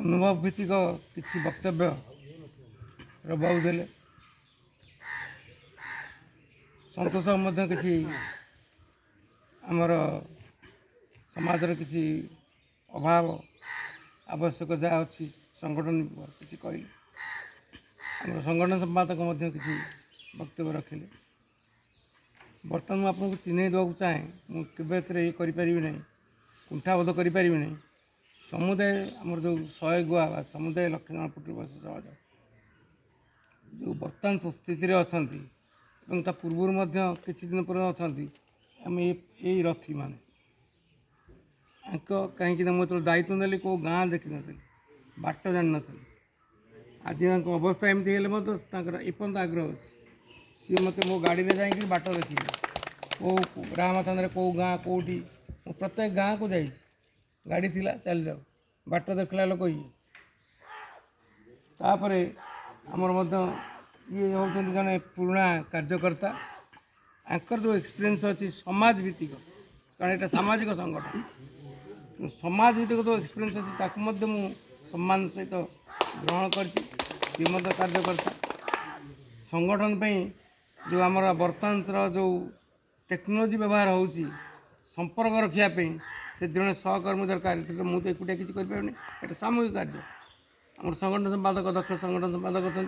अनुभव भित्तिक किसी वक्तव्य रबाऊ देले संतोष किसी आमर समाज किसी अभाव आवश्यक जहाँ अच्छी संगठन किसी कहले आम संगठन संपादक किसी वक्तव्य रखिले। बर्तमान मुझे आपको चिन्ह देवाक चाहे मुझे ये करी ना कुंठाबोध करी ना समुदाय आमर जो 100 गुआ समुदाय लक्षण पुटुरवासी समाज जो बर्तमान स्थिति अच्छा पूर्व किसी दिन पर अच्छा आम ये रथी मान कहीं मुझे दायित्व नेली कौ गाँ देखी नी बाट जान नी आज अवस्था एमती एपर्त आग्रह अच्छे सी मत मो गाड़ी में जाकि बाट देखी कौ रामचंद्र कौ गाँ कौटी प्रत्येक गाँ को जाइए गाड़ी थिला चल जाओ बाट देखला लोक ये तापर आमर ये होती जड़े पुराणा कार्यकर्ता आंकर जो एक्सपीरियंस अच्छी समाज भित्तिक कारण यहाँ सामाजिक संगठन समाज भित्तिक जो एक्सपीरियंस अच्छी मुझे सम्मान सहित ग्रहण कर कार्यकर्ता संगठन पे जो आमर बर्तमान जो टेक्नोलोजी व्यवहार हो संपर्क रखापी से जड़े सहकर्मी दरकार मुझे एकुटिया किसी करें ये सामूहिक कार्य आम संगठन संपादक दक्ष संगठन संपादक अच्छा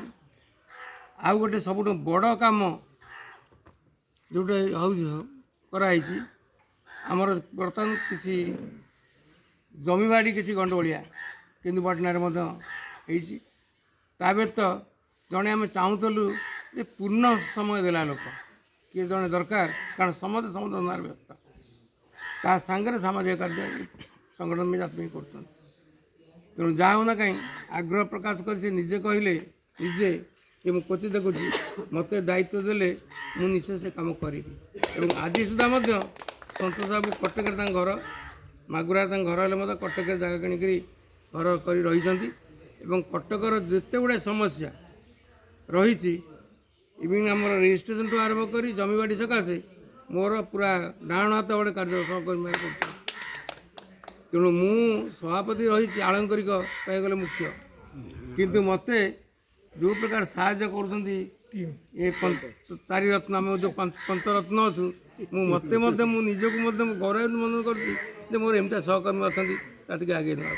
आउ गोटे सब बड़ काम जोटे कराई आमर बर्तमान किसी जमीबाड़ी किसी गंडगोलिया केन्दुपाटन ता व्यतीत जड़े आम चाहूलु जे पूर्ण समय देला लोक किए जड़े दरकार कारण समस्त समझदार व्यस्त ता सांगे सामाजिक कार्य संगठन में जात कर तेणु जहाँ होना कहीं आग्रह प्रकाश कर निजे कहले निजे कि मुझे क्वचित देखुची मत दायित्व देले मुझे निश्चय से कम करी आज सुधा सतोष बाबू कटक घर मागुरा घर हेल्ले कटक जगह किणिक घर कर रही कटकर जिते गुड़ा समस्या रही इवन आम रेजिस्ट्रेशन ठूँ आरंभ कर जमीबाड़ी सकाशे मोर पूरा डाण हाथ बड़े कार्य सहकर्मी कर तेणु मु सभापति रही आलंकरिक कह गले मुख्य किंतु मते जो प्रकार साहाय्य कर चारि रत्न आम जो पंचरत्न अच्छु मते निजक गौरव मन कर मोर एमती सहकर्मी अच्छा टे आगे ना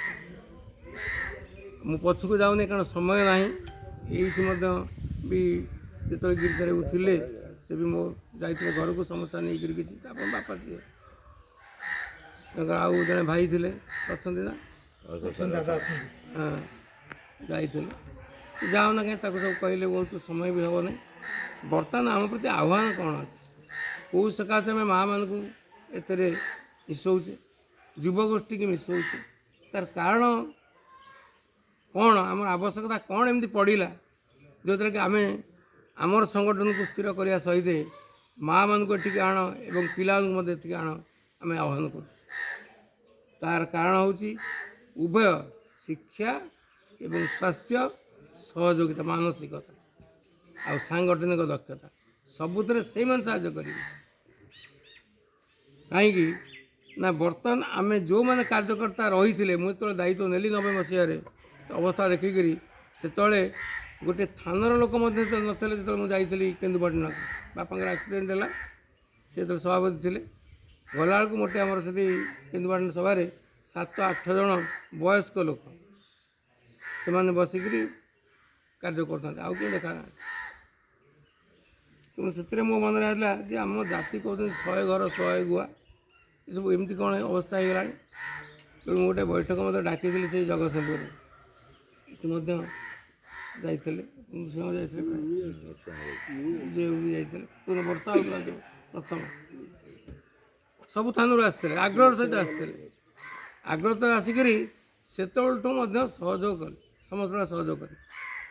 मु पछक जाऊनी कारण समय ना ये भी जो गिरधारी थे से भी मो जाते घर को समस्या नहीं कि बापा सी आउ जड़े भाई थे अच्छा ना हाँ जाते जाओ ना कहीं सब कहले बहुत समय भी हम नहीं बर्तमान आम प्रति आह्वान कौन अच्छे कौ सकाशे आम माँ मान को मिसौचे युवगोष्ठी की मिसौचे तार कारण कौन आम आवश्यकता कौन एमती पड़ा जो कि आम आमर संगठन को स्थिर करने सहित माँ मान को एटिक आण एवं पिला एटिक आण आम आह्वान कर तार कारण हूँ उभय शिक्षा एवं स्वास्थ्य सहयोगिता मानसिकता आ सांगठनिक दक्षता सबुत से साहय कर कहीं ना बर्तमान आम जो मैंने कार्यकर्ता रही थे मुझे दायित्व नेली 90 मसीह अवस्था देखिक से गोटे थानार लोक नथे जो मुझे केन्दुपाटना बापा एक्सीडेंट है से सभापति थे गला बेलू मोटे आमर से केन्दुपाटना सभा 7-8 जन वयस्क लोक से बसिक कार्य करते आउ किए देखा तेणु से मो मन आसला जे आम जाति कहते 100 घर 100 गुआ ये सब एमती कौन अवस्था हो गला तेणु गोटे बैठक मत डाकी से जगतसिंहपुर जाते वर्षा होगा जो प्रथम सब थानू आसते आग्रह सहित आसते आग्रह तो आसिक से सहयोग कले समस्त सहयोग कले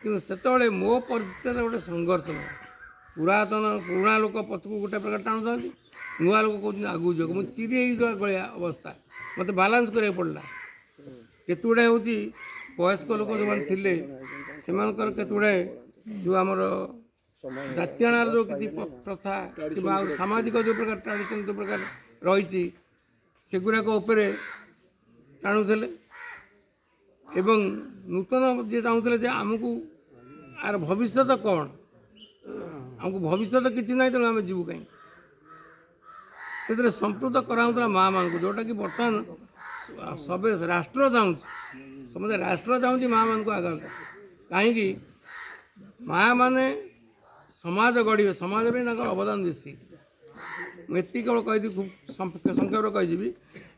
कि से मो परिस्थिति गोटे संघर्ष ना पुरातन पुराणा लोक पछक गोटे प्रकार टाणुंट नुआ लोक कहते आगू जाओ मुझे चिरी गया अवस्था मत बालांस करा पड़ा केत गुड़ा हूँ वयस्क लोक जो मैंने थे से केतुड़े जो आमर जातीयाणार जो किसी प्रथा कि सामाजिक जो प्रकार ट्राडिशन जो प्रकार रही सेगुड़ाक टाणुले ଏବଂ ନୂତନ ଯିଏ ଚାହୁଁଥିଲେ ଯେ ଆମକୁ ଆର ଭବିଷ୍ୟତ କ'ଣ, ଆମକୁ ଭବିଷ୍ୟତ କିଛି ନାହିଁ, ତେଣୁ ଆମେ ଯିବୁ କାହିଁ, ସେଥିରେ ସମ୍ପୃକ୍ତ କରାହେଉଥିଲା ମାଆମାନଙ୍କୁ, ଯେଉଁଟାକି ବର୍ତ୍ତମାନ ସବେ ରାଷ୍ଟ୍ର ଚାହୁଁଛି, ସମସ୍ତେ ରାଷ୍ଟ୍ର ଚାହୁଁଛି ମାଆମାନଙ୍କୁ ଆଗାନ୍ତା। କାହିଁକି? ମାଆମାନେ ସମାଜ ଗଢ଼ିବେ, ସମାଜ ପାଇଁ ତାଙ୍କର ଅବଦାନ ବେଶୀ। ମୁଁ ଏତିକି କେବଳ କହିଦେବି, ଖୁବ୍ ସଂକ୍ଷେପରେ କହିଯିବି।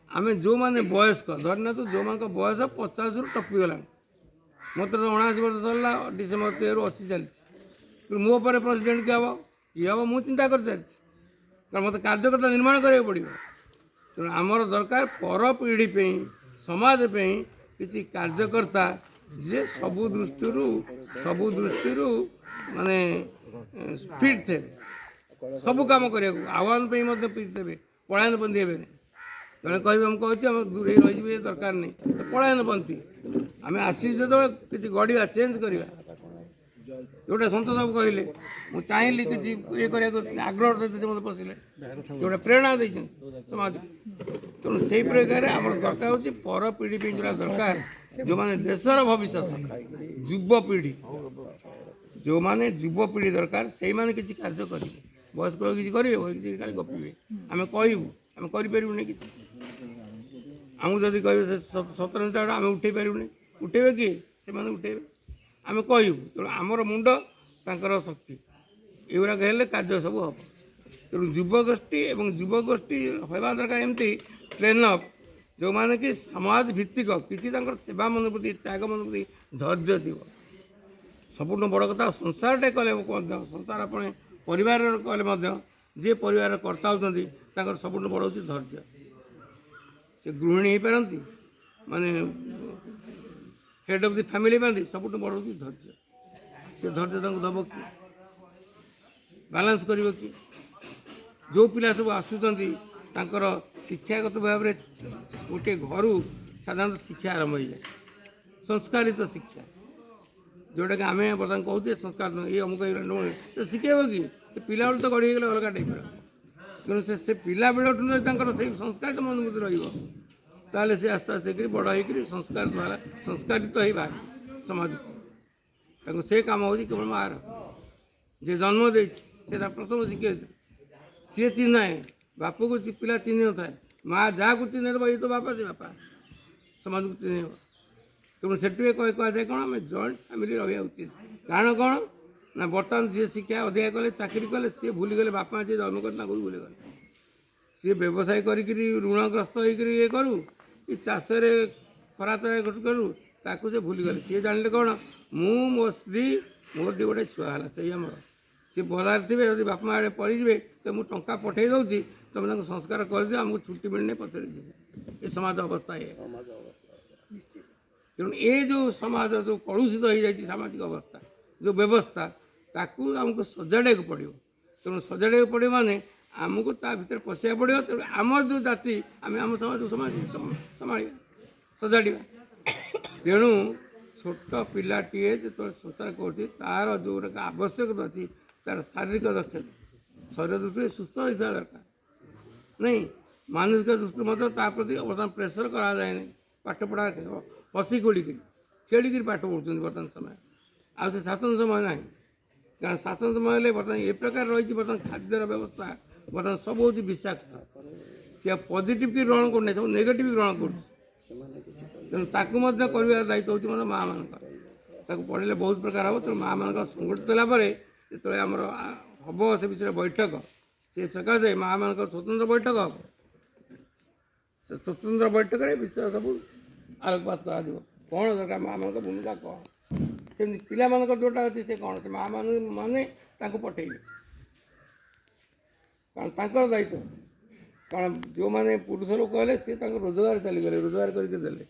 ଆମେ ଯେଉଁମାନେ ବୟସ୍କ, ଧରିନିଅନ୍ତୁ ଯେଉଁମାନଙ୍କ ବୟସ 50ରୁ ଟପିଗଲାଣି, ମୋତେ ତ 79 ବର୍ଷ ସରିଲା, ଡିସେମ୍ବର 13ରୁ 80 ଚାଲିଛି, କିନ୍ତୁ ମୋ ପରେ ପ୍ରେସିଡେଣ୍ଟ କିଏ ହେବ, ମୁଁ ଚିନ୍ତା କରିଚାଲିଛି, କାରଣ ମୋତେ କାର୍ଯ୍ୟକର୍ତ୍ତା ନିର୍ମାଣ କରିବାକୁ ପଡ଼ିବ। ତେଣୁ ଆମର ଦରକାର ପର ପିଢ଼ି ପାଇଁ, ସମାଜ ପାଇଁ କିଛି କାର୍ଯ୍ୟକର୍ତ୍ତା ଯିଏ ସବୁ ଦୃଷ୍ଟିରୁ ମାନେ ଫିଟ୍ ଥିବେ, ସବୁ କାମ କରିବାକୁ, ଆହ୍ୱାନ ପାଇଁ ମଧ୍ୟ ଫିଟ୍ ଥିବେ, ପଳାୟନପନ୍ଥୀ ହେବେନି। ଜଣେ କହିବେ ମୁଁ କହୁଛି ଆମେ ଦୂରେଇ ରହିଯିବେ, ଦରକାର ନାହିଁ, ପଳାୟନପନ୍ଥୀ। ଆମେ ଆସିଛୁ ଯେତେବେଳେ କିଛି ଗଢ଼ିବା, ଚେଞ୍ଜ କରିବା। ଯେଉଁଟା ସନ୍ତୋଷ ବାବୁ କହିଲେ, ମୁଁ ଚାହିଁଲି କିଛି ଇଏ କରିବାକୁ, ଆଗ୍ରହ ସହିତ ମୋତେ ପଶିଲେ, ଯେଉଁଟା ପ୍ରେରଣା ଦେଇଛନ୍ତି ସମାଜକୁ। ତେଣୁ ସେଇ ପ୍ରକାରରେ ଆମର ଦରକାର ହେଉଛି ପର ପିଢ଼ି ପାଇଁ ଯେଉଁଟା ଦରକାର, ଯେଉଁମାନେ ଦେଶର ଭବିଷ୍ୟତ, ଯୁବପିଢ଼ି, ଯେଉଁମାନେ ଯୁବପିଢ଼ି ଦରକାର, ସେଇମାନେ କିଛି କାର୍ଯ୍ୟ କରିବେ। ବୟସ୍କ ଲୋକ କିଛି କରିବେ, କିଛି ଖାଲି ଗପିବେ, ଆମେ କହିବୁ, ଆମେ କରିପାରିବୁନି କିଛି। ଆମକୁ ଯଦି କହିବେ ସେ 17 ଟା ଆମେ ଉଠେଇ ପାରିବୁନି, ଉଠେଇବେ କିଏ? ସେମାନେ ଉଠେଇବେ, ଆମେ କହିବୁ। ତେଣୁ ଆମର ମୁଣ୍ଡ, ତାଙ୍କର ଶକ୍ତି, ଏଗୁଡ଼ାକ ହେଲେ କାର୍ଯ୍ୟ ସବୁ ହେବ। ତେଣୁ ଯୁବଗୋଷ୍ଠୀ ଏବଂ ଯୁବଗୋଷ୍ଠୀ ହେବା ଦରକାର ଏମିତି ଟ୍ରେନ୍ ଅପ୍, ଯେଉଁମାନେ କି ସମାଜ ଭିତ୍ତିକ, କିଛି ତାଙ୍କର ସେବା ମନୋବୃତ୍ତି, ତ୍ୟାଗ ମନୋବୃତ୍ତି, ଧୈର୍ଯ୍ୟ ଥିବ। ସବୁଠୁ ବଡ଼ କଥା, ସଂସାରଟେ କଲେ ମଧ୍ୟ, ସଂସାର ଆପଣ ପରିବାରର କଲେ ମଧ୍ୟ, ଯିଏ ପରିବାରର କର୍ତ୍ତା ହେଉଛନ୍ତି, ତାଙ୍କର ସବୁଠୁ ବଡ଼ ହେଉଛି ଧୈର୍ଯ୍ୟ। ସେ ଗୃହିଣୀ ହେଇପାରନ୍ତି, ମାନେ ହେଡ୍ ଅଫ୍ ଦି ଫ୍ୟାମିଲି ହେଇପାରନ୍ତି, ସବୁଠୁ ବଡ଼ ହେଉଛି ଧୈର୍ଯ୍ୟ। ସେ ଧୈର୍ଯ୍ୟ ତାଙ୍କୁ ଦେବ କି, ବାଲାନ୍ସ କରିବ କି? ଯେଉଁ ପିଲା ସବୁ ଆସୁଛନ୍ତି, ତାଙ୍କର ଶିକ୍ଷାଗତ ଭାବରେ ଗୋଟିଏ ଘରୁ ସାଧାରଣତଃ ଶିକ୍ଷା ଆରମ୍ଭ ହୋଇଯାଏ, ସଂସ୍କାରିତ ଶିକ୍ଷା, ଯେଉଁଟାକି ଆମେ ବର୍ତ୍ତମାନ କହୁଛେ ସଂସ୍କାର, ଇଏ ଅମୁକ ସେ ଶିଖେଇବ କି? ସେ ପିଲାବେଳୁ ତ ଗଢ଼ି ହେଇଗଲେ ଅଲଗା ଟାଇପ୍ର। ତେଣୁ ସେ ପିଲାବେଳଠୁ ଯଦି ତାଙ୍କର ସେଇ ସଂସ୍କାରିତ ମନୋବୃତ୍ତି ରହିବ, ତାହେଲେ ସେ ଆସ୍ତେ ଆସ୍ତେ କରି ବଡ଼ ହେଇକରି ସଂସ୍କାର ଦ୍ୱାରା ସଂସ୍କାରିତ ହେଇ ବାହାରିବ ସମାଜକୁ। ତାଙ୍କୁ ସେ କାମ ହେଉଛି କେବଳ ମାଆର, ଯିଏ ଜନ୍ମ ଦେଇଛି, ସେ ତା ପ୍ରଥମ ଶିକ୍ଷୟିତ୍ରୀ, ସିଏ ଚିହ୍ନାଏ। ବାପକୁ ପିଲା ଚିହ୍ନି ନଥାଏ, ମା ଯାହାକୁ ଚିହ୍ନେଇ ଦେବ, ଏଇ ତ ବାପା, ସେ ବାପା ସମାଜକୁ ଚିହ୍ନେଇବ। ତେଣୁ ସେଥିପାଇଁ କୁହାଯାଏ କ'ଣ, ଆମେ ଜଏଣ୍ଟ ଫ୍ୟାମିଲି ରହିବା ଉଚିତ। କାରଣ କ'ଣ ନା, ବର୍ତ୍ତମାନ ଯିଏ ଶିକ୍ଷା ଅଧିକା କଲେ, ଚାକିରି କଲେ, ସିଏ ଭୁଲିଗଲେ ବାପା ଯିଏ ଜନ୍ମ କରି ତାଙ୍କୁ ବି ଭୁଲିଗଲେ। ସିଏ ବ୍ୟବସାୟ କରିକିରି ଋଣଗ୍ରସ୍ତ ହେଇକରି ଇଏ କରୁ, କି ଚାଷରେ ଖରାତରା କରୁ, ତାକୁ ସେ ଭୁଲିଗଲେ। ସିଏ ଜାଣିଲେ କ'ଣ, ମୁଁ, ମୋ ସ୍ତ୍ରୀ, ମୋର ଗୋଟେ ଛୁଆ ହେଲା, ସେଇ ଆମର। ସିଏ ବଜାରରେ ଥିବେ, ଯଦି ବାପା ମା' ଆଡ଼େ ପଡ଼ିଯିବେ, ତ ମୁଁ ଟଙ୍କା ପଠାଇ ଦେଉଛି, ତୁମେ ତାଙ୍କୁ ସଂସ୍କାର କରିଦିଅ, ଆମକୁ ଛୁଟି ମିଳିନି, ପଛରେ ଯିବୁ। ଏ ସମାଜ ଅବସ୍ଥା ଇଏ। ତେଣୁ ଏ ଯେଉଁ ସମାଜ ଯେଉଁ କଳୁଷିତ ହୋଇଯାଇଛି ସାମାଜିକ ଅବସ୍ଥା, ଯେଉଁ ବ୍ୟବସ୍ଥା, ତାକୁ ଆମକୁ ସଜାଡ଼ିବାକୁ ପଡ଼ିବ। ତେଣୁ ସଜାଡ଼ିବାକୁ ପଡ଼ିବ ମାନେ ଆମକୁ ତା ଭିତରେ ପଶିବାକୁ ପଡ଼ିବ। ତେଣୁ ଆମର ଯେଉଁ ଜାତି, ଆମେ ଆମ ସମାଜକୁ ସମ୍ଭାଳିବା, ସଜାଡ଼ିବା। ତେଣୁ ଛୋଟ ପିଲାଟିଏ ଯେତେବେଳେ ସଂସ୍କାର କରୁଛି, ତା'ର ଯେଉଁଗୁଡ଼ାକ ଆବଶ୍ୟକତା ଅଛି, ତା'ର ଶାରୀରିକ ଦକ୍ଷତା, ଶରୀର ଦୃଷ୍ଟିରେ ସୁସ୍ଥ ହୋଇଥିବା ଦରକାର ନାହିଁ, ମାନସିକ ଦୃଷ୍ଟିରୁ ମଧ୍ୟ ତା ପ୍ରତି ବର୍ତ୍ତମାନ ପ୍ରେସର କରାଯାଏନି। ପାଠପଢ଼ା ହସି ଖେଳିକିରି ପାଠ ପଢ଼ୁଛନ୍ତି ବର୍ତ୍ତମାନ ସମୟ, ଆଉ ସେ ଶାସନ ସମୟ ନାହିଁ। କାରଣ ଶାସନ ସମୟ ହେଲେ ବର୍ତ୍ତମାନ ଏ ପ୍ରକାର ରହିଛି, ବର୍ତ୍ତମାନ ଖାଦ୍ୟର ବ୍ୟବସ୍ଥା ବର୍ତ୍ତମାନ ସବୁ ହେଉଛି ବିଷାକ୍ତ। ସେ ପଜିଟିଭ୍ କି ଗ୍ରହଣ କରୁନାହିଁ, ସବୁ ନେଗେଟିଭ୍ ଗ୍ରହଣ କରୁଛି। ତେଣୁ ତାକୁ ମଧ୍ୟ କରିବାର ଦାୟିତ୍ୱ ହେଉଛି ମଧ୍ୟ ମାଆମାନଙ୍କର। ତାକୁ ପଢ଼ିଲେ ବହୁତ ପ୍ରକାର ହେବ। ତେଣୁ ମାଆମାନଙ୍କର ସଂଗଠିତ ହେଲା ପରେ ଯେତେବେଳେ ଆମର ହେବ ସେ ବିଷୟରେ ବୈଠକ, ସେ ସକାଶେ ମାଆମାନଙ୍କର ସ୍ୱତନ୍ତ୍ର ବୈଠକ ହେବ। ସେ ସ୍ୱତନ୍ତ୍ର ବୈଠକରେ ବିଷୟ ସବୁ ଆଲୋକପାତ କରାଯିବ। କ'ଣ ଦରକାର, ମାଆମାନଙ୍କ ଭୂମିକା କ'ଣ, ସେମିତି ପିଲାମାନଙ୍କର ଯେଉଁଟା ଅଛି ସେ କ'ଣ, ସେ ମାଆମାନେ ତାଙ୍କୁ ପଠେଇବେ, କାରଣ ତାଙ୍କର ଦାୟିତ୍ୱ। କାରଣ ଯେଉଁମାନେ ପୁରୁଷ ଲୋକ ହେଲେ ସିଏ ତାଙ୍କ ରୋଜଗାର ଚାଲିଗଲେ, ରୋଜଗାର କରିକି ଦେଲେ,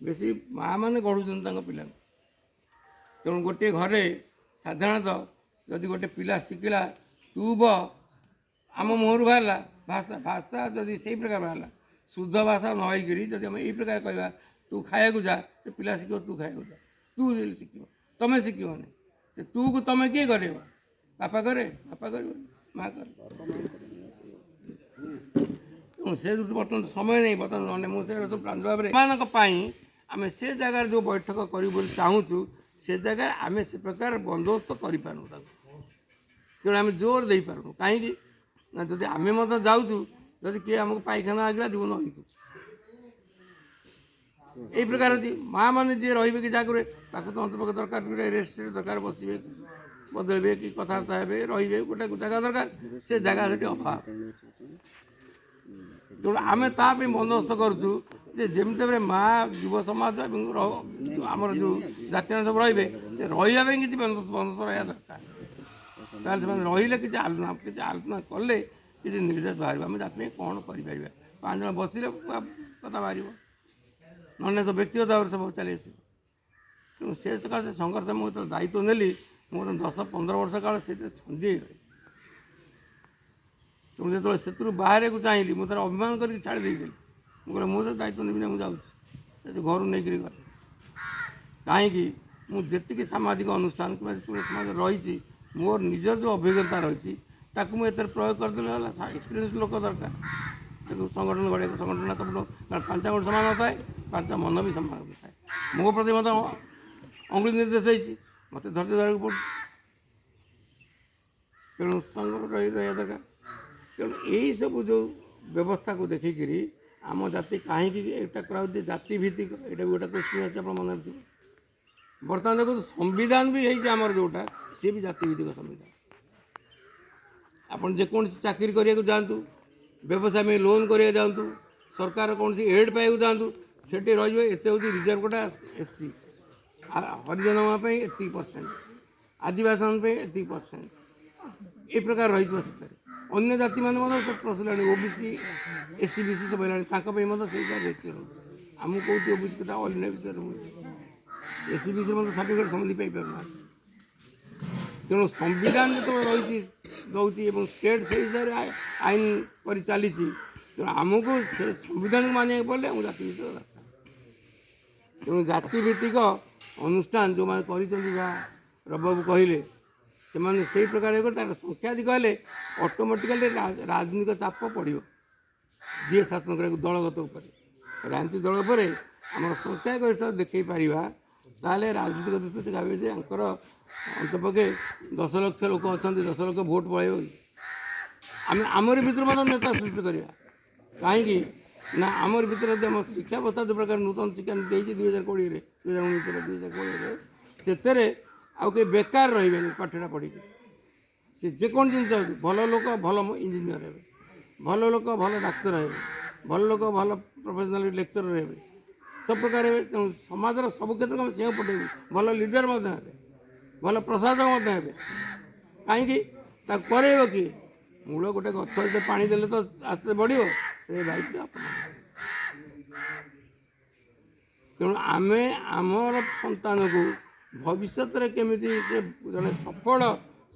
ବେଶୀ ମାଆମାନେ ଗଢ଼ୁଛନ୍ତି ତାଙ୍କ ପିଲାଙ୍କୁ। ତେଣୁ ଗୋଟିଏ ଘରେ ସାଧାରଣତଃ ଯଦି ଗୋଟେ ପିଲା ଶିଖିଲା ତୁ ବ, ଆମ ମୁହଁରୁ ବାହାରିଲା ଭାଷା ଯଦି ସେଇ ପ୍ରକାର ବାହାରିଲା, ଶୁଦ୍ଧ ଭାଷା ନ ହେଇକିରି ଯଦି ଆମେ ଏଇ ପ୍ରକାର କହିବା ତୁ ଖାଇବାକୁ ଯା, ସେ ପିଲା ଶିଖିବ ତୁ ଖାଇବାକୁ ଯା, ତୁ ଶିଖିବ, ତମେ ଶିଖିବନି। ସେ ତୁକୁ ତମେ କିଏ କରିବ? ବାପା କରେ, ବାପା କରିବନି, ମା' କରେ। ତେଣୁ ସେ ବର୍ତ୍ତମାନ ସମୟ ନେଇ ବର୍ତ୍ତମାନ ମୁଁ ସେ ସବୁ ପ୍ରାଞ୍ଜଳ ଭାବରେ ଏମାନଙ୍କ ପାଇଁ ଆମେ ସେ ଜାଗାରେ ଯେଉଁ ବୈଠକ କରିବୁ ବୋଲି ଚାହୁଁଛୁ ସେ ଜାଗାରେ ଆମେ ସେ ପ୍ରକାର ବନ୍ଦୋବସ୍ତ କରିପାରୁନୁ ତାକୁ। ତେଣୁ ଆମେ ଜୋର ଦେଇପାରୁନୁ। କାହିଁକି ନା ଯଦି ଆମେ ମଧ୍ୟ ଯାଉଛୁ, ଯଦି କିଏ ଆମକୁ ପାଇଖାନା ଲାଗିଲା ଯିବୁ ନଈକୁ। এই ପ୍ରକାର ଅଛି। ମାଆ ମାନେ ଯିଏ ରହିବେ କି ଜାଗାରେ ତାକୁ ତ ଅନ୍ତପକ୍ଷ ଦରକାର, ଗୋଟେ ରେଷ୍ଟ ଦରକାର, ବସିବେ, ବଦଳିବେ କି କଥାବାର୍ତ୍ତା ହେବେ, ରହିବେ, ଗୋଟେ ଜାଗା ଦରକାର। ସେ ଜାଗା ସେଠି ଅଭାବ। ତେଣୁ ଆମେ ତା ପାଇଁ ବନ୍ଦୋବସ୍ତ କରୁଛୁ ଯେ ଯେମିତି ଭାବରେ ମାଆ, ଯୁବ ସମାଜ ଏବଂ ଆମର ଯେଉଁ ଜାତୀୟ ସବୁ ରହିବେ, ସେ ରହିବା ପାଇଁ କିଛି ବନ୍ଦୋବସ୍ତ ରହିବା ଦରକାର। ତାହେଲେ ସେମାନେ ରହିଲେ କିଛି ଆଲୋଚନା କଲେ କିଛି ନିର୍ଦ୍ଦେଶ ବାହାରିବ। ଆମେ ଜାତି ପାଇଁ କ'ଣ କରିପାରିବା। 5 ଜଣ ବସିଲେ କଥା ବାହାରିବ, ନହେଲେ ତ ବ୍ୟକ୍ତିଗତ ଭାବରେ ସବୁ ଚାଲି ଆସିବ। ତେଣୁ ସେ ସକାଶେ ସଂଘର୍ଷ ମୁଁ ଯେତେବେଳେ ଦାୟିତ୍ୱ ନେଲି, ମୁଁ 10-15 ବର୍ଷ କାଳ ସେଥିରେ ଛନ୍ଦି ହେଇଗଲି। ତେଣୁ ଯେତେବେଳେ ସେଥିରୁ ବାହାରିବାକୁ ଚାହିଁଲି, ମୁଁ ତାର ଅଭିମାନ କରିକି ଛାଡ଼ି ଦେଇଥିଲି। ମୁଁ କହିଲି ମୁଁ ତ ଦାୟିତ୍ୱ ନେବି ନା, ମୁଁ ଯାଉଛି। ସେ ଘରୁ ନେଇକରି ଗଲି। କାହିଁକି ମୁଁ ଯେତିକି ସାମାଜିକ ଅନୁଷ୍ଠାନ କିମ୍ବା ଯେତେବେଳେ ସମାଜରେ ରହିଛି, ମୋର ନିଜର ଯେଉଁ ଅଭିଜ୍ଞତା ରହିଛି ତାକୁ ମୁଁ ଏଥିରେ ପ୍ରୟୋଗ କରିଦେଲେ ହେଲା। ଏକ୍ସପିରିଏନ୍ସ ଲୋକ ଦରକାର ତାକୁ ସଂଗଠନ ଗଢ଼ିବାକୁ। ସଂଗଠନ ସବୁଠୁ, କାରଣ 5 ଆଙ୍ଗୁଳି ସମାନ ନଥାଏ, 5 ମନ ବି ସମାନ ନଥାଏ। ମୋ ପ୍ରତି ମଧ୍ୟ ଅଙ୍ଗୁଳି ନିର୍ଦ୍ଦେଶ ହେଇଛି, ମୋତେ ଧୈର୍ଯ୍ୟ ଧରିବାକୁ ପଡ଼ୁଛି। ତେଣୁ ସଂଗଠନ ରହିବା ଦରକାର। ତେଣୁ ଏହିସବୁ ଯେଉଁ ବ୍ୟବସ୍ଥାକୁ ଦେଖିକିରି ଆମ ଜାତି କାହିଁକି ଏଇଟା କରାହେଉଛି ଜାତିଭିତ୍ତିକ, ଏଇଟା ବି ଗୋଟେ କୋଶ୍ଚିନ୍ ଅଛି, ଆପଣ ମନେ ରଖିଥିବେ। ବର୍ତ୍ତମାନ ଦେଖନ୍ତୁ ସମ୍ବିଧାନ ବି ହେଇଛି ଆମର ଯେଉଁଟା, ସିଏ ବି ଜାତିଭିତ୍ତିକ ସମ୍ବିଧାନ। ଆପଣ ଯେକୌଣସି ଚାକିରି କରିବାକୁ ଯାଆନ୍ତୁ, ବ୍ୟବସାୟ ପାଇଁ ଲୋନ୍ କରିବାକୁ ଯାଆନ୍ତୁ, ସରକାର କୌଣସି ଏଡ୍ ପାଇବାକୁ ଯାଆନ୍ତୁ, ସେଠି ରହିବେ ଏତେ ହେଉଛି ରିଜର୍ଭ କୋଟା SC, ହରିଜନଙ୍କ ପାଇଁ ଏତିକି %, ଆଦିବାସୀଙ୍କ ପାଇଁ ଏତିକି %, ଏ ପ୍ରକାର ରହିଥିବ। ସେଥିରେ ଅନ୍ୟ ଜାତିମାନେ ମଧ୍ୟ ପଶିଲାଣି, OBC SC BC ସବୁ ହେଲାଣି, ତାଙ୍କ ପାଇଁ ମଧ୍ୟ ସେଇ ରେଟ୍ ରହୁଛି। ଆମକୁ କହୁଛି OBC କଥା ଅଲ୍ ଇଣ୍ଡିଆ ଭିତରେ ରହୁଛି, SC BC ମଧ୍ୟ ସାର୍ଟିଫିକେଟ୍ ସମସ୍ତେ ପାଇପାରୁନାହାନ୍ତି। ତେଣୁ ସମ୍ବିଧାନ ଯେତେବେଳେ ରହିଛି ଦେଉଛି ଏବଂ ଷ୍ଟେଟ୍ ସେଇ ହିସାବରେ ଆଇନ କରି ଚାଲିଛି, ତେଣୁ ଆମକୁ ସେ ସମ୍ବିଧାନକୁ ମାନିବାକୁ ପଡ଼ିଲେ ଆମକୁ ଜାତିଭିତ୍ତିକ ଦରକାର। ତେଣୁ ଜାତିଭିତ୍ତିକ ଅନୁଷ୍ଠାନ ଯେଉଁମାନେ କରିଛନ୍ତି, ଯାହା ରବବାବୁ କହିଲେ, ସେମାନେ ସେଇ ପ୍ରକାର ଇଏ କରି ତାର ସଂଖ୍ୟା ଅଧିକ ହେଲେ ଅଟୋମେଟିକାଲି ରାଜନୈତିକ ଚାପ ପଡ଼ିବ ଯିଏ ଶାସନ କରିବାକୁ ଦଳଗତ ଉପରେ। ରାଜନୈତିକ ଦଳ ଉପରେ ଆମର ସଂଖ୍ୟା ଗରିଷ୍ଠତା ଦେଖାଇ ପାରିବା, ତାହେଲେ ରାଜନୈତିକ ଦୃଷ୍ଟିରୁ ଭାବିବେ ଯେ ଆଙ୍କର ଅନ୍ତପକ୍ଷେ 10 ଲକ୍ଷ ଲୋକ ଅଛନ୍ତି, 10 ଲକ୍ଷ ଭୋଟ୍ ପଳାଇବ। ଆମେ ଆମରି ଭିତରୁ ମଧ୍ୟ ନେତା ସୃଷ୍ଟି କରିବା। କାହିଁକି ନା ଆମରି ଭିତରେ ଯଦି ଆମ ଶିକ୍ଷା ବ୍ୟବସ୍ଥା ଯେଉଁ ପ୍ରକାର ନୂତନ ଶିକ୍ଷା ନୀତି ହେଇଛି 2020ରେ, 2019ରେ, 2020ରେ, ସେଥିରେ ଆଉ କେହି ବେକାର ରହିବେନି। ପାଠଟା ପଢ଼ିକି ସେ ଯେକୌଣସି ଜିନିଷ ହେଉଛି, ଭଲ ଲୋକ ଭଲ ଇଞ୍ଜିନିୟର ହେବେ, ଭଲ ଲୋକ ଭଲ ଡାକ୍ତର ହେବେ, ଭଲ ଲୋକ ଭଲ ପ୍ରଫେସନାଲ ଲେକ୍ଚରର ହେବେ, ସବୁ ପ୍ରକାର ହେବେ। ତେଣୁ ସମାଜର ସବୁ କ୍ଷେତ୍ରରେ ଆମେ ସେଉ ପଠାଇବୁ। ଭଲ ଲିଡର ମଧ୍ୟ ହେବେ, ଭଲ ପ୍ରଶାସକ ମଧ୍ୟ ହେବେ। କାହିଁକି ତାକୁ କରେଇବ କିଏ? ମୂଳ ଗୋଟେ ଗଛ ଯେତେ ପାଣି ଦେଲେ ତ ଆସ୍ତେ ବଢ଼ିବ, ସେ ଦାୟିତ୍ୱ ଆପଣ। ତେଣୁ ଆମେ ଆମର ସନ୍ତାନକୁ ଭବିଷ୍ୟତରେ କେମିତି ସେ ଜଣେ ସଫଳ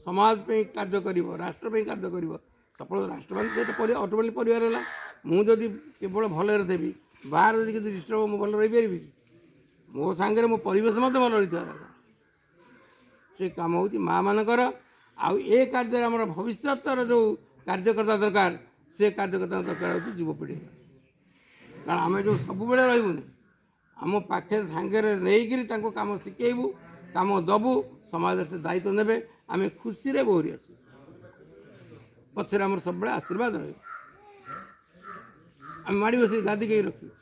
ସମାଜ ପାଇଁ କାର୍ଯ୍ୟ କରିବ, ରାଷ୍ଟ୍ର ପାଇଁ କାର୍ଯ୍ୟ କରିବ। ସଫଳ ରାଷ୍ଟ୍ର ପାଇଁ ସେଇଟା ଅଟୋମେଟିକ୍ ପରିବାର ହେଲା। ମୁଁ ଯଦି କେବଳ ଭଲରେ ଦେବି, ବାହାରେ ଯଦି କିଛି ଡିଷ୍ଟର୍ବ, ମୁଁ ଭଲ ରହିପାରିବି? ମୋ ସାଙ୍ଗରେ ମୋ ପରିବେଶ ମଧ୍ୟ ଭଲ ରହିଥିବା ଦରକାର। ସେ କାମ ହେଉଛି ମାଆମାନଙ୍କର। ଆଉ ଏ କାର୍ଯ୍ୟରେ ଆମର ଭବିଷ୍ୟତର ଯେଉଁ କାର୍ଯ୍ୟକର୍ତ୍ତା ଦରକାର, ସେ କାର୍ଯ୍ୟକର୍ତ୍ତା ଦରକାର ହେଉଛି ଯୁବପିଢ଼ି। କାରଣ ଆମେ ଯେଉଁ ସବୁବେଳେ ରହିବୁନି, ଆମ ପାଖରେ ସାଙ୍ଗରେ ନେଇକରି ତାଙ୍କୁ କାମ ଶିଖେଇବୁ, କାମ ଦେବୁ, ସମାଜରେ ସେ ଦାୟିତ୍ୱ ନେବେ, ଆମେ ଖୁସିରେ ବୋହରି ଆସିବୁ। ପଛରେ ଆମର ସବୁବେଳେ ଆଶୀର୍ବାଦ ରହିବ। ଆମେ ମାଡ଼ି ବସିକି ଗାଦି କେହି ରଖିବୁ।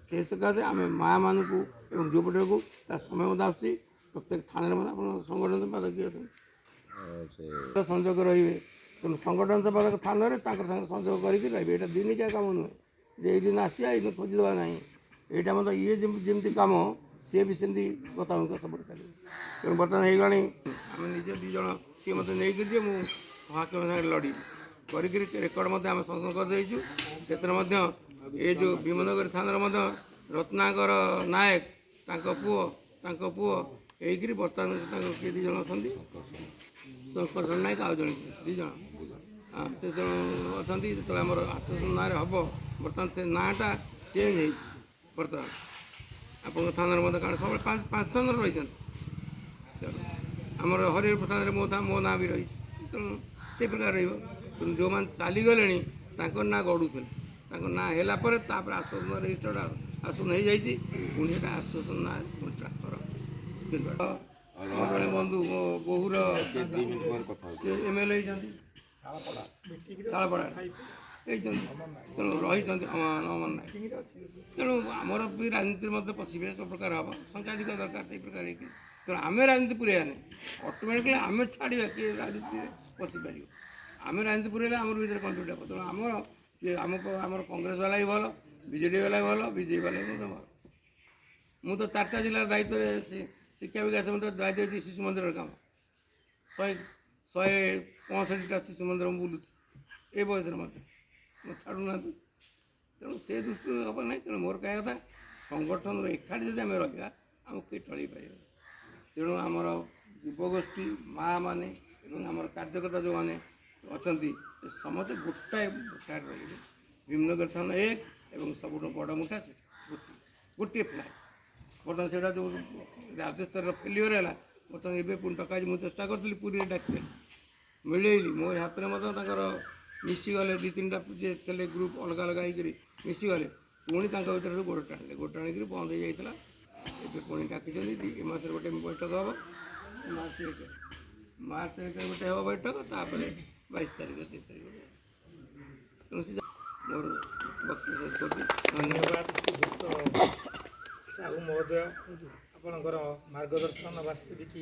ସେ ସକାଶେ ଆମେ ମାଆମାନଙ୍କୁ ଏବଂ ଯୁବପିଢ଼ିକୁ ତା ସମୟ ମଧ୍ୟ ଆସୁଛି। ପ୍ରତ୍ୟେକ ଥାନାରେ ମଧ୍ୟ ଆପଣ ସଂଗଠନ ସମ୍ପାଦକ କିଏ ଅଛନ୍ତି ସଂଯୋଗ ରହିବେ। ତେଣୁ ସଂଗଠନ ସମ୍ପାଦକ ଥାନାରେ ତାଙ୍କର ସାଙ୍ଗରେ ସଂଯୋଗ କରିକି ରହିବେ। ଏଇଟା ଦିନିକିଆ କାମ ନୁହେଁ ଯେ ଏଇ ଦିନ ଆସିବା ଏଇ ଦିନ ଖୋଜିଦେବା ନାହିଁ। ଏଇଟା ମଧ୍ୟ ଇଏ ଯେମିତି କାମ, ସିଏ ବି ସେମିତି ଗତାନୁଗତ ସବୁବେଳେ ଚାଲିବ। ତେଣୁ ବର୍ତ୍ତମାନ ହେଇଗଲାଣି, ଆମେ ନିଜେ 2 ଜଣ ସିଏ ମୋତେ ନେଇକି ଯିଏ ମୁଁ ମହାତ୍ମା ସାଙ୍ଗରେ ଲଢ଼ିବି କରିକିରି ରେକର୍ଡ଼ ମଧ୍ୟ ଆମେ ସଂଗ୍ରହ କରିଦେଇଛୁ। ସେଥିରେ ମଧ୍ୟ ଏ ଯେଉଁ ଭୀମନଗର ଥାନାର ମଧ୍ୟ ରତ୍ନାକର ନାୟକ, ତାଙ୍କ ପୁଅ ହେଇକିରି ବର୍ତ୍ତମାନ ତାଙ୍କ କିଏ 2 ଜଣ ଅଛନ୍ତି, ଶଙ୍କର ନାୟକ ଆଉ ଜଣେ 2 ଜଣ, ସେ ଜଣ ଅଛନ୍ତି। ଯେତେବେଳେ ଆମର ଆଶ୍ୱାସନ ନାଁରେ ହେବ, ବର୍ତ୍ତମାନ ସେ ନାଁଟା ଚେଞ୍ଜ ହେଇଛି। ବର୍ତ୍ତମାନ ଆପଣଙ୍କ ଥାନାରେ ମଧ୍ୟ, କାରଣ ସବୁବେଳେ 5 ଥାନାରେ ରହିଛନ୍ତି। ତେଣୁ ଆମର ହରିହରପୁର ଥାନାରେ ମୋ ନାଁ ବି ରହିଛି। ତେଣୁ ସେ ପ୍ରକାର ରହିବ। ତେଣୁ ଯେଉଁମାନେ ଚାଲିଗଲେଣି ତାଙ୍କର ନାଁ ଗଢ଼ୁଥିଲେ, ତାଙ୍କ ନାଁ ହେଲା ପରେ ତାପରେ ଆଶ୍ୱାସନ ରେଜିଷ୍ଟର୍ଡ ଆଶ୍ୱାସନ ହେଇଯାଇଛି, ପୁଣି ସେଟା ଆଶ୍ୱାସନ ନାଁ ପୁଣି ଟ୍ରାନ୍ସଫର କିନ୍ତୁ ମୋ ଜଣେ ବନ୍ଧୁ ମୋ ବୋହୂର MLA ହେଇଛନ୍ତି ଶାଳପଡ଼ା ହେଇଛନ୍ତି, ତେଣୁ ରହିଛନ୍ତି ଅମର ନାହିଁ। ତେଣୁ ଆମର ବି ରାଜନୀତିରେ ମଧ୍ୟ ପଶିବେ ସବୁ ପ୍ରକାର ହେବ, ସଂଖ୍ୟାଧିକ ଦରକାର ସେଇ ପ୍ରକାର ହେଇକି, ତେଣୁ ଆମେ ରାଜନୀତି ପୁରେଇବାନି, ଅଟୋମେଟିକାଲି ଆମେ ଛାଡ଼ିବା କିଏ ରାଜନୀତିରେ ପଶିପାରିବ। ଆମେ ରାଜନୀତି ପୁରେଇଲେ ଆମର ଭିତରେ କନଫ୍ଲିକ୍ଟ ହେବ। ତେଣୁ ଆମର କଂଗ୍ରେସ ବାଲା ବି ଭଲ, ବିଜେଡ଼ି ବାଲା ବି ଭଲ, ବିଜେପି ବାଲା ବି ମଧ୍ୟ ଭଲ। ମୁଁ ତ 4ଟା ଜିଲ୍ଲାର ଦାୟିତ୍ୱରେ ଶିକ୍ଷା ବିକାଶ ମଧ୍ୟ ଦାୟିତ୍ୱ ଦେଇଛି। ଶିଶୁ ମନ୍ଦିରର କାମ 165ଟା ଶିଶୁ ମନ୍ଦିର ମୁଁ ବୁଲୁଛି ଏ ବୟସରେ ମଧ୍ୟ ମୁଁ ଛାଡ଼ୁନାହାନ୍ତି। ତେଣୁ ସେ ଦୃଷ୍ଟିରୁ ହେବ ନାହିଁ। ତେଣୁ ମୋର କହିବା କଥା, ସଂଗଠନର ଏକାଠି ଯଦି ଆମେ ରହିବା ଆମକୁ କେହି ଟଳେଇ ପାରିବେ। ତେଣୁ ଆମର ଯୁବଗୋଷ୍ଠୀ ମାଆ ମାନେ ଏବଂ ଆମର କାର୍ଯ୍ୟକର୍ତ୍ତା ଯେଉଁମାନେ ଅଛନ୍ତି ସେ ସମସ୍ତେ ଗୋଟାଏ ମୁଠାରେ ରହିବେ। ଭୀମନଗର ଥାନା 1 ଏବଂ ସବୁଠୁ ବଡ଼ ମୁଠା ସେଠି ଗୋଟିଏ ଫ୍ଲାଗ। ବର୍ତ୍ତମାନ ସେଇଟା ଯେଉଁ ରାଜ୍ୟସ୍ତରର ଫେଲିଓର ହେଲା, ବର୍ତ୍ତମାନ ଏବେ ପୁଣି ଡକାଇଛି। ମୁଁ ଚେଷ୍ଟା କରିଥିଲି ପୁରୀରେ ଡାକିଥିଲି, ମିଳେଇଲି। ମୋ ହାତରେ ମଧ୍ୟ ତାଙ୍କର ମିଶିଗଲେ 2-3ଟା ଯିଏ ଥିଲେ ଗ୍ରୁପ୍ ଅଲଗା ଅଲଗା ହେଇକରି ମିଶିଗଲେ, ପୁଣି ତାଙ୍କ ଭିତରେ ସବୁ ଗୋଡ଼ ଟାଣିକରି ବନ୍ଦ ହେଇଯାଇଥିଲା। ଏବେ ପୁଣି ଡାକିଛନ୍ତି। ଏ ମାସରେ ଗୋଟେ ବୈଠକ ହେବ, ମାର୍ଚ୍ଚ 1 ଗୋଟେ ହେବ ବୈଠକ, ତାପରେ 22 ତାରିଖ 23 ତାରିଖ। ତେଣୁ ସେ ମୋର ବକ୍ତବ୍ୟ ଶେଷ କରୁଛି। ଧନ୍ୟବାଦ ଶ୍ରୀଯୁକ୍ତ ସାହୁ ମହୋଦୟ, ଆପଣଙ୍କର ମାର୍ଗଦର୍ଶନ ବାସ୍ତବିକ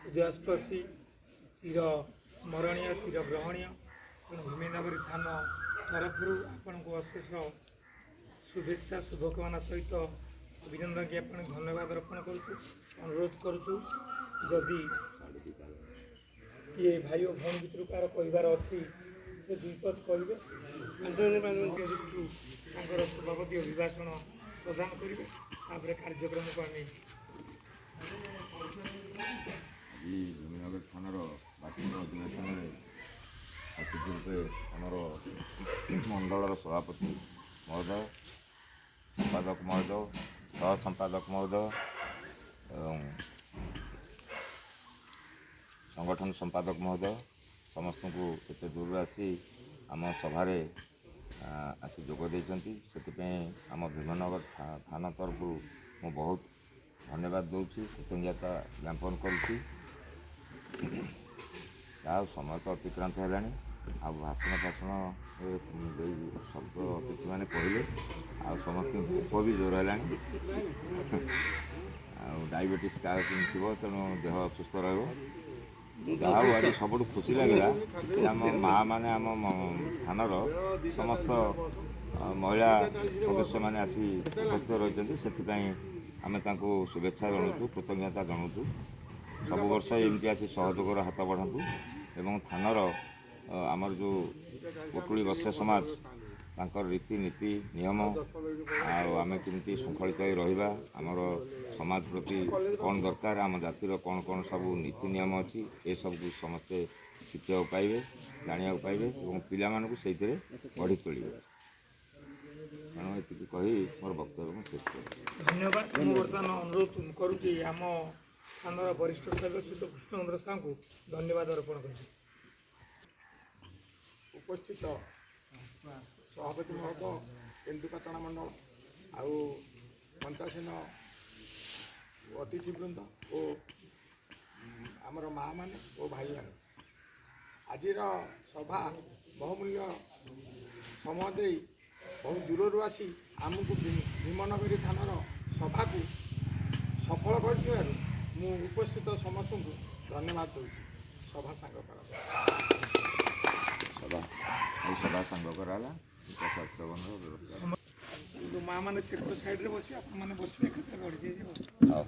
ହୃଦୟସ୍ପର୍ଶୀ, ଚିର ସ୍ମରଣୀୟ, ଚିର ଗ୍ରହଣୀୟ। ତେଣୁ ଭୀମନଗରୀ ଥାନା ତରଫରୁ ଆପଣଙ୍କୁ ଅଶେଷ ଶୁଭେଚ୍ଛା ଶୁଭକାମନା ସହିତ ଅଭିନନ୍ଦନ ଜ୍ଞାପନ, ଧନ୍ୟବାଦ ଅର୍ପଣ କରୁଛୁ। ଅନୁରୋଧ କରୁଛୁ, ଯଦି କିଏ ଭାଇ ଓ ଭଉଣୀ ଭିତରୁ କାହାର କହିବାର ଅଛି ସେ ଦୁଇପଦ କହିବେ। ତାଙ୍କର ସଭାପତି ଅଭିଭାଷଣ ପ୍ରଦାନ କରିବେ, ତାପରେ କାର୍ଯ୍ୟକ୍ରମକୁ ଆମେ ଆଜି ଭୀମନଗର ଥାନାର ବାର୍ଷିକ ଅଧିବେଶନରେ ଅତିଥି ରୂପେ ଆମର ମଣ୍ଡଳର ସଭାପତି ମହୋଦୟ, ସମ୍ପାଦକ ମହୋଦୟ, ସହ ସମ୍ପାଦକ ମହୋଦୟ ଏବଂ ସଂଗଠନ ସମ୍ପାଦକ ମହୋଦୟ ସମସ୍ତଙ୍କୁ ଏତେ ଦୂରରୁ ଆସି ଆମ ସଭାରେ ଆସି ଯୋଗ ଦେଇଛନ୍ତି। ସେଥିପାଇଁ ଆମ ଭୀମନଗର ଥାନା ତରଫରୁ ମୁଁ ବହୁତ ଧନ୍ୟବାଦ ଦେଉଛି, କୃତଜ୍ଞତା ଜ୍ଞାପନ କରୁଛି। ଆଉ ସମୟ ତ ଅତିକ୍ରାନ୍ତ ହେଲାଣି, ଆଉ ଭାଷଣ ଦେଇ ଶବ୍ଦ ଅତିଥିମାନେ କହିଲେ, ଆଉ ସମସ୍ତଙ୍କୁ ଭୋକ ବି ଜୋର ହେଲାଣି। ଆଉ ଡାଇବେଟିସ୍ କାହାର କେମିତି ଥିବ, ତେଣୁ ଦେହ ଅସୁସ୍ଥ ରହିବ। ଯାହା ହଉ ଆଜି ସବୁଠୁ ଖୁସି ଲାଗିଲା ଯେ ଆମ ମାଆ ମାନେ ଆମ ଥାନାର ସମସ୍ତ ମହିଳା ସଦସ୍ୟମାନେ ଆସି ଉପସ୍ଥିତ ରହିଛନ୍ତି। ସେଥିପାଇଁ ଆମେ ତାଙ୍କୁ ଶୁଭେଚ୍ଛା ଜଣାଉଛୁ, କୃତଜ୍ଞତା ଜଣାଉଛୁ। ସବୁ ବର୍ଷ ଏମିତି ଆସି ସହଯୋଗର ହାତ ବଢ଼ାନ୍ତୁ ଏବଂ ଥାନାର ଆମର ଯେଉଁ କୋଟୁଳି ବସ୍ୟ ସମାଜ, ତାଙ୍କର ରୀତିନୀତି ନିୟମ, ଆଉ ଆମେ କେମିତି ଶୃଙ୍ଖଳିତ ହୋଇ ରହିବା, ଆମର ସମାଜ ପ୍ରତି କ'ଣ ଦରକାର, ଆମ ଜାତିର କ'ଣ କ'ଣ ସବୁ ନୀତି ନିୟମ ଅଛି, ଏସବୁକୁ ସମସ୍ତେ ଶିଖିବାକୁ ପାଇବେ, ଜାଣିବାକୁ ପାଇବେ ଏବଂ ପିଲାମାନଙ୍କୁ ସେଇଥିରେ ଗଢ଼ି ତୋଳିବେ। ତେଣୁ ଏତିକି କହି ମୋର ବକ୍ତବ୍ୟ ମୁଁ ଶେଷ କରୁଛି। ଧନ୍ୟବାଦ। ମୁଁ ବର୍ତ୍ତମାନ ଅନୁରୋଧ କରୁଛି ଆମ ଥାନାର ବରିଷ୍ଠ ସଦସ୍ୟ କୃଷ୍ଣଚନ୍ଦ୍ର ସାହୁଙ୍କୁ ଧନ୍ୟବାଦ ଅର୍ପଣ କରିଛି। ଉପସ୍ଥିତ ସଭାପତି ମହୋଦୟ, କେନ୍ଦୁପାଟଣା ମଣ୍ଡଳ, ଆଉ ପଞ୍ଚାସୀନ ଅତିଥିବୃନ୍ଦ ଓ ଆମର ମାଆ ମାନେ ଓ ଭାଇମାନେ, ଆଜିର ସଭା ବହୁମୂଲ୍ୟ ସମୟ ଦେଇ ବହୁ ଦୂରରୁ ଆସି ଆମକୁ ଭୀମନଗରୀ ଥାନାର ସଭାକୁ ସଫଳ କରିଥିବାରୁ ମୁଁ ଉପସ୍ଥିତ ସମସ୍ତଙ୍କୁ ଧନ୍ୟବାଦ ଦେଉଛି। ସଭା ସାଙ୍ଗ କରା ସଭା ସାଙ୍ଗ କରାହେଲା, ପ୍ରସାଦ ସେବନର ବ୍ୟବସ୍ଥା। ମାଆ ମାନେ ସେପଟ ସାଇଡ଼୍ରେ ବସିବେ, ଆପଣମାନେ ବସିବେ, ଏକାଥରେ ଗଢ଼ି ଦିଆଯିବ। ହଉ।